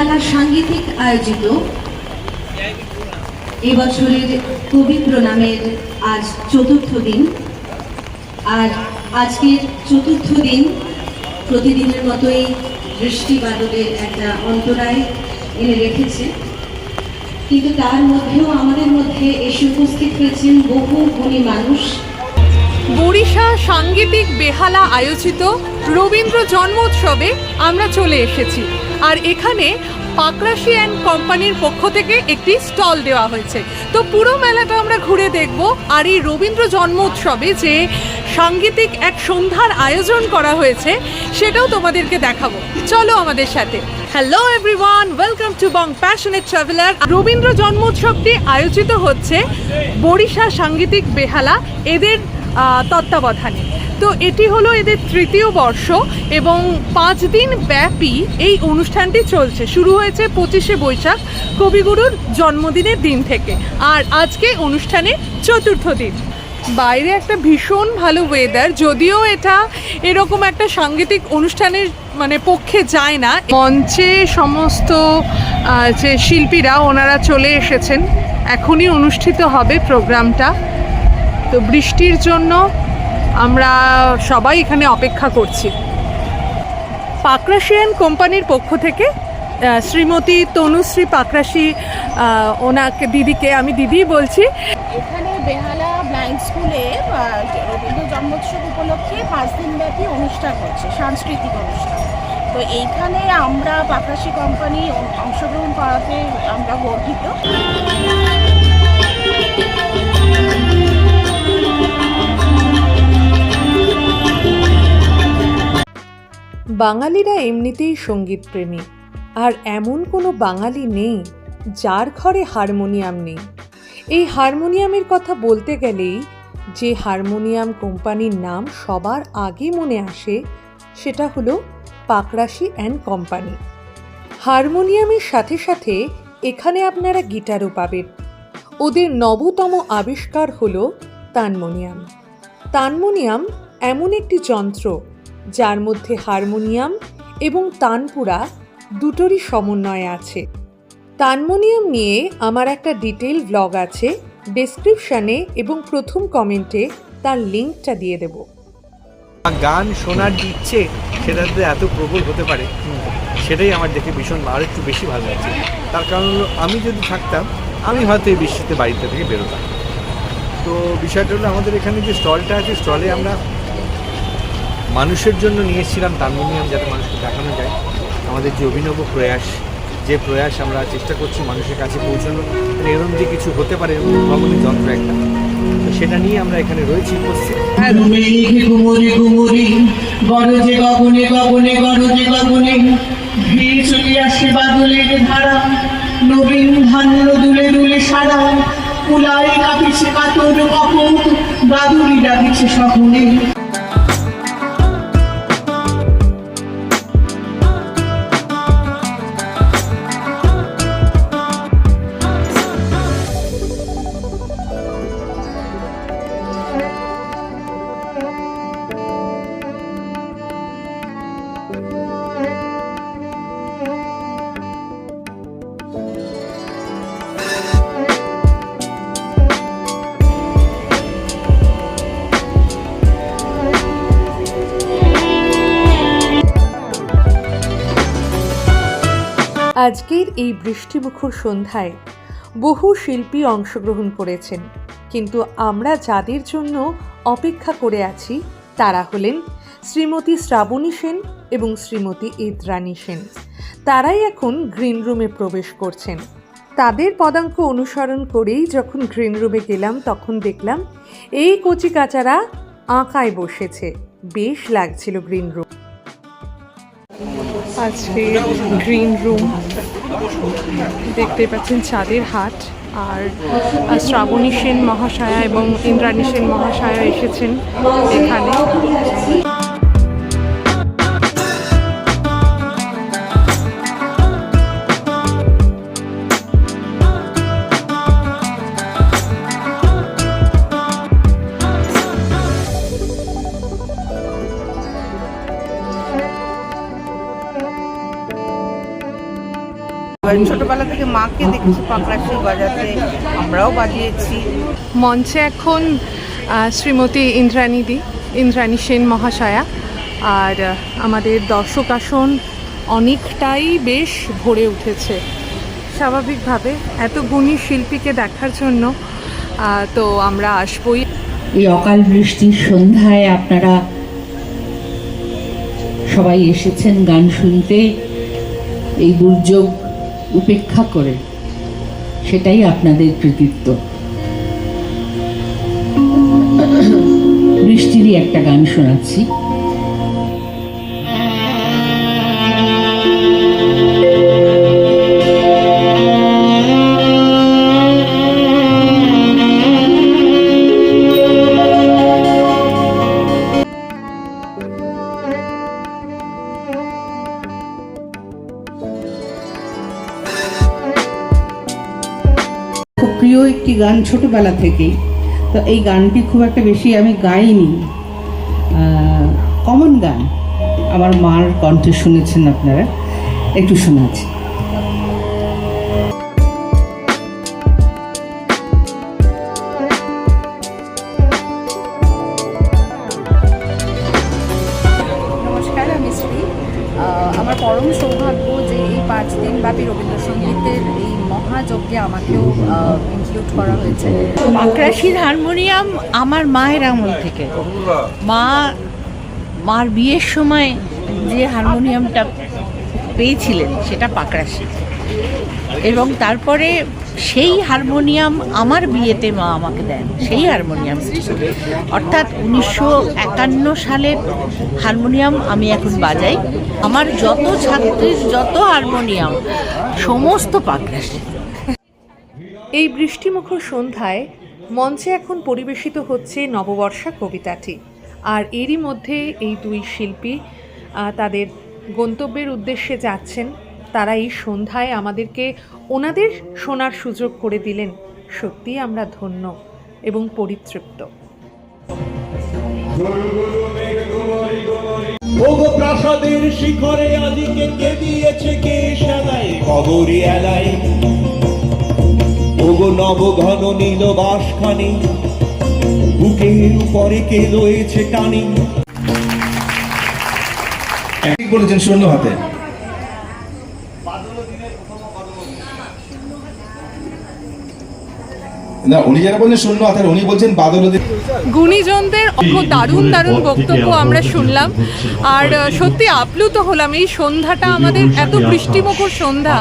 বেহালা সাংগীতিক আয়োজিত এবছরের কবি প্রণামের আজ চতুর্থ দিন। আর আজকের চতুর্থ দিন প্রতিদিনের মতোই বৃষ্টি বাদলের একটা অন্তরায় এনে রেখেছে, কিন্তু তার মধ্যেও আমাদের মধ্যে এসে উপস্থিত হয়েছেন বহু গুণী মানুষ। বরিশা সাংগীতিক বেহালা আয়োজিত রবীন্দ্র জন্মোৎসবে আমরা চলে এসেছি। আর এখানে পাকরাশি অ্যান্ড কোম্পানির পক্ষ থেকে একটি স্টল দেওয়া হয়েছে। তো পুরো মেলাটা আমরা ঘুরে দেখব, আর এই রবীন্দ্র জন্মোৎসবে যে সাংগীতিক এক সন্ধ্যার আয়োজন করা হয়েছে সেটাও তোমাদেরকে দেখাবো। চলো আমাদের সাথে। Hello everyone, welcome to Bong passionate traveller. Rabindra জন্মোৎসবটি আয়োজিত হচ্ছে বরিশা সাংগীতিক বেহালা এদের তত্ত্বাবধানে। তো এটি হলো এদের তৃতীয় বর্ষ এবং 5 দিন ব্যাপী এই অনুষ্ঠানটি চলছে। শুরু হয়েছে 25শে বৈশাখ কবিগুরুর জন্মদিনের দিন থেকে, আর আজকে অনুষ্ঠানের চতুর্থ দিন। বাইরে একটা ভীষণ ভালো ওয়েদার, যদিও এটা এরকম একটা সাংগীতিক অনুষ্ঠানের পক্ষে যায় না। মঞ্চে সমস্ত যে শিল্পীরা ওনারা চলে এসেছেন, এখনই অনুষ্ঠিত হবে প্রোগ্রামটা। তো বৃষ্টির জন্য আমরা সবাই এখানে অপেক্ষা করছি। পাকরাশি অ্যান্ড কোম্পানির পক্ষ থেকে শ্রীমতী তনুশ্রী পাকরাশি, ওনাকে দিদিকে আমি দিদি বলছি। এখানে বেহালা ব্লাইন্ড স্কুলে রবীন্দ্র জন্মোৎসব উপলক্ষে 5 দিন ব্যাপী অনুষ্ঠান হচ্ছে, সাংস্কৃতিক অনুষ্ঠান। তো এইখানে আমরা পাকরাশি কোম্পানি অংশগ্রহণ করাতে আমরা গর্বিত। বাঙালিরা এমনিতেই সঙ্গীত প্রেমী, আর এমন কোনো বাঙালি নেই যার ঘরে হারমোনিয়াম নেই। এই হারমোনিয়ামের কথা বলতে গেলেই যে হারমোনিয়াম কোম্পানির নাম সবার আগে মনে আসে সেটা হলো পাকরাশি অ্যান্ড কোম্পানি। হারমোনিয়ামের সাথে সাথে এখানে আপনারা গিটারও পাবেন। ওদের নবতম আবিষ্কার হলো তানমোনিয়াম। তানমোনিয়াম এমন একটি যন্ত্র যার মধ্যে হারমোনিয়াম এবং তানপুরা দুটোরই সমন্বয় আছে। তানমোনিয়াম নিয়ে আমার একটা ডিটেল ব্লগ আছে, ডেসক্রিপশানে এবং প্রথম কমেন্টে তার লিঙ্কটা দিয়ে দেব। গান শোনার যে ইচ্ছে সেটা এত প্রবল হতে পারে, সেটাই আমার দেখে ভীষণ আর একটু বেশি ভালো লাগছে। তার কারণ হলো, আমি যদি থাকতাম আমি হয়তো এই বৃষ্টিতে বাড়িতে থেকে বেরোতাম। তো বিষয়টা হলো, আমাদের এখানে যে স্টলটা আছে, স্টলে আমরা মানুষের জন্য নিয়ে এসেছিলাম তানমোনিয়াম, যাতে মানুষকে দেখানো যায় আমাদের যে অভিনব প্রয়াস, যে প্রয়াস আমরা চেষ্টা করছি মানুষের কাছে পৌঁছানো, এরকম যে কিছু হতে পারে উদ্ভাবনী যন্ত্র একটা, তো সেটা নিয়ে আমরা এখানে রয়েছি উপস্থিত। নবীন ধান্য দুলে দুলে সারা কুলাই কাঁপিছে কাতর কপট, বাদুড়ি ডাকিছে সকলে। আজকের এই বৃষ্টিমুখর সন্ধ্যায় বহু শিল্পী অংশগ্রহণ করেছেন, কিন্তু আমরা যাদের জন্য অপেক্ষা করে আছি তারা হলেন শ্রীমতী শ্রাবণী সেন এবং শ্রীমতী ইন্দ্রাণী সেন। তারাই এখন গ্রিন রুমে প্রবেশ করছেন। তাদের পদাঙ্ক অনুসরণ করেই যখন গ্রিন রুমে গেলাম, তখন দেখলাম এই কচিকাচারা আঁকায় বসেছে। বেশ লাগছিল গ্রিন রুম। আজকে গ্রিন রুম দেখতে পাচ্ছেন চাঁদের হাট, আর শ্রাবণী সেন মহাশয়া এবং ইন্দ্রাণী সেন মহাশয়া এসেছেন এখানে। ছোটবেলা থেকে মাকে দেখেছি পাকরাশি বাজাতে, আমরাও বাজিয়েছি। মঞ্চে এখন শ্রীমতী ইন্দ্রাণী সেন মহাশয়া, আর আমাদের দর্শক আসন অনেকটাই বেশ ভরে উঠেছে। স্বাভাবিকভাবে এত গুণী শিল্পীকে দেখার জন্য তো আমরা আসবই। এই অকাল বৃষ্টির সন্ধ্যায় আপনারা সবাই এসেছেন গান শুনতে, এই দুর্যোগ উপেক্ষা করে, সেটাই আপনাদের কৃতিত্ব। বৃষ্টিরই একটা গান শোনাচ্ছি। খুব প্রিয় একটি গান ছোটবেলা থেকেই, তো এই গানটি খুব একটা বেশি আমি গাইনি, কমন গান, আমার মার কণ্ঠে শুনেছেন আপনারা, একটু শোনাচ্ছি। নমস্কার, আমি শ্রী। আমার পরম সৌভাগ্য যে এই 5 দিন ব্যাপী রবীন্দ্রসঙ্গীতের এই মহাযজ্ঞে আমাকেও ইনক্লুড করা হয়েছে। পাকরাশির হারমোনিয়াম আমার মায়ের আমল থেকে, মার বিয়ের সময় যে হারমোনিয়ামটা পেয়েছিলেন সেটা পাকরাশি, এবং তারপরে সেই হারমোনিয়াম আমার বিয়েতে মা আমাকে দেন, সেই হারমোনিয়াম। অর্থাৎ 1951 সালের হারমোনিয়াম আমি এখন বাজাই। আমার যত ছাত্রীর যত হারমোনিয়াম সমস্ত পাকরাশি। এই বৃষ্টিমুখর সন্ধ্যায় মঞ্চে এখন পরিবেশিত হচ্ছে নববর্ষা কবিতাটি, আর এরই মধ্যে এই দুই শিল্পী তাদের গন্তব্যের উদ্দেশ্যে যাচ্ছেন। তারা এই সন্ধ্যায় আমাদেরকে ওনাদের শোনার সুযোগ করে দিলেন। সত্যিই আমরা ধন্য এবং পরিতৃপ্ত। ওগো প্রাসাদের শিখরে আদিকে কে দিয়েছে কে সাদায় কবরী এলায়, ওগো নবঘন নীল বাসখানি বুকের উপরে কে রয়েছে টানি। বলেছেন শূন্য হাতে, না উনি যারা বলছেন শূন্য হাতে, উনি বলছেন বাদল। গুণীজনদের দারুণ দারুণ বক্তব্য আমরা শুনলাম, আর সত্যি আপ্লুত হলাম। এই সন্ধ্যাটা আমাদের এত বৃষ্টিমুখর সন্ধ্যা,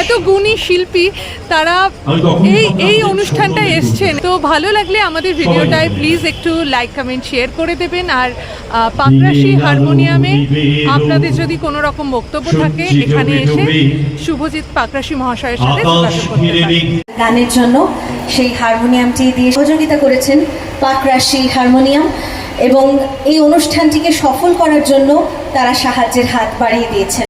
এত গুণী শিল্পী তারা এই অনুষ্ঠানটায় এসছেন। তো ভালো লাগলে আমাদের ভিডিওটায় প্লিজ একটু লাইক, কমেন্ট, শেয়ার করে দেবেন। আর পাকরাশি হারমোনিয়ামে আপনাদের যদি কোনো রকম বক্তব্য থাকে এখানে এসে শুভজিৎ পাকরাশি মহাশয়ের সাথে যোগাযোগ করতে পারেন। গানের জন্য সেই হারমোনিয়ামটি দিয়ে সহযোগিতা করেছেন পাকরাশি হারমোনিয়াম, এবং এই অনুষ্ঠানটিকে সফল করার জন্য তারা সাহায্যের হাত বাড়িয়ে দিয়েছেন।